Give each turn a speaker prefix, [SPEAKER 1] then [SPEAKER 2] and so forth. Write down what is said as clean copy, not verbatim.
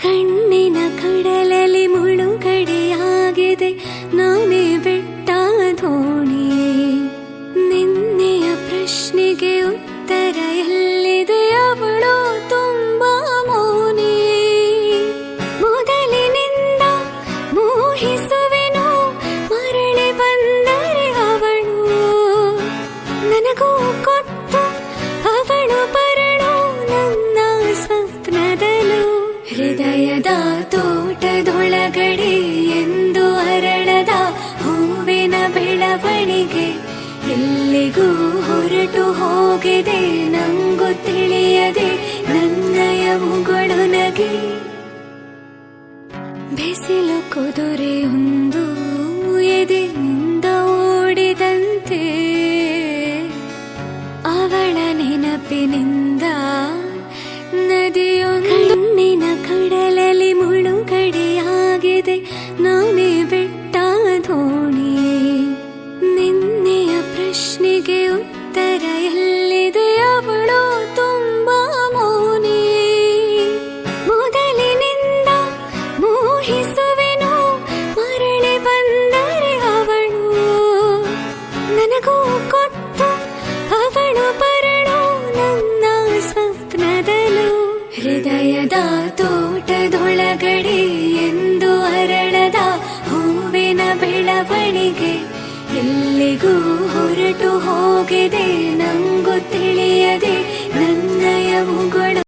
[SPEAKER 1] ಕಣ್ಣಿನ ಕಡಲಲ್ಲಿ ಮುಳುಗಡೆಯಾಗಿದೆ ನಾನೇ ಬಿಟ್ಟ ದೋಣಿ. ನಿನ್ನೆಯ ಪ್ರಶ್ನೆಗೆ ಉತ್ತರ ಎಲ್ಲಿದೆ, ಅವಳು ತುಂಬಾ ಮೌನಿ. ಮೊದಲಿನಿಂದ ಮೋಹಿಸುವೆನು, ಮರಳಿ ಬಂದರೆ ಅವಳು ನನಗೂ ಕೊಟ್ಟು ಅವಳು ಬರಳು ನನ್ನ ಸ್ವಪ್ನದಲು. ಹೃದಯದ ತೋಟದೊಳಗಡೆ ಎಂದು ಅರಳದ ಹೂವಿನ ಬೆಳವಣಿಗೆ ಎಲ್ಲಿಗೂ ಹೊರಟು ಹೋಗಿದೆ, ನಂಗೂ ತಿಳಿಯದೆ ನನ್ನಯ ಮುಗಳು ನಗೆ. ಬಿಸಿಲು ಕುದುರೆಯೊಂದು ಎದೆಯಿಂದ ಓಡಿದಂತೆ, ಅವಳ ನೆನಪಿನಿಂದ ನದಿಯೊಂದು. ಕಣ್ಣಿನ ಕಡಲಲ್ಲಿ ಮುಳುಗಡೆಯಾಗಿದೆ ನಾನೇ ಬಿಟ್ಟ ದೋಣಿ. ನಿನ್ನೆಯ ಪ್ರಶ್ನೆಗೆ ಉತ್ತರ ಎಲ್ಲಿದೆ, ಅವಳು ತುಂಬಾ ಮೌನಿ. ಮೊದಲಿನಿಂದ ಮೋಹಿಸುವೆನು, ಮರಳಿ ಬಂದರೆ ಅವಳು ನನಗೂ ಕೊಟ್ಟು ಅವಳು ಬರಳು ನನ್ನ ಸ್ವಪ್ನದಲು. ಹೃದಯದ ತೋಟದೊಳಗಡೆ ಎಂದು ಅರಳದ ಹೂವಿನ ಬೆಳವಣಿಗೆ ಎಲ್ಲಿಗೂ ಹೊರಟು ಹೋಗಿದೆ, ನಂಗೂ ತಿಳಿಯದೆ ನನ್ನಯ ಮುಗಳು